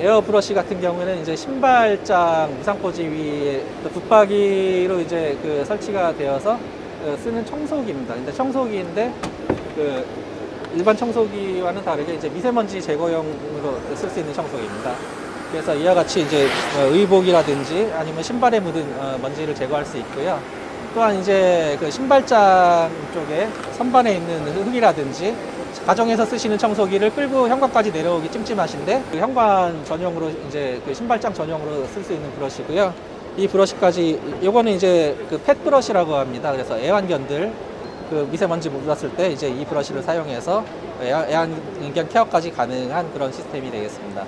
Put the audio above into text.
에어 브러쉬 같은 경우에는 이제 신발장 무상포지 위에 붙박이로 이제 설치가 되어서 쓰는 청소기입니다. 근데 청소기인데 일반 청소기와는 다르게 이제 미세먼지 제거용으로 쓸 수 있는 청소기입니다. 그래서 이와 같이 이제 의복이라든지 아니면 신발에 묻은 먼지를 제거할 수 있고요. 또한 이제 신발장 쪽에 선반에 있는 흙이라든지 가정에서 쓰시는 청소기를 끌고 현관까지 내려오기 찜찜하신데 현관 전용으로 이제 신발장 전용으로 쓸 수 있는 브러쉬고요. 이 브러쉬까지 요거는 이제 펫 브러쉬라고 합니다. 그래서 애완견들 미세먼지 묻었을 때 이제 이 브러쉬를 사용해서 애완견 케어까지 가능한 그런 시스템이 되겠습니다.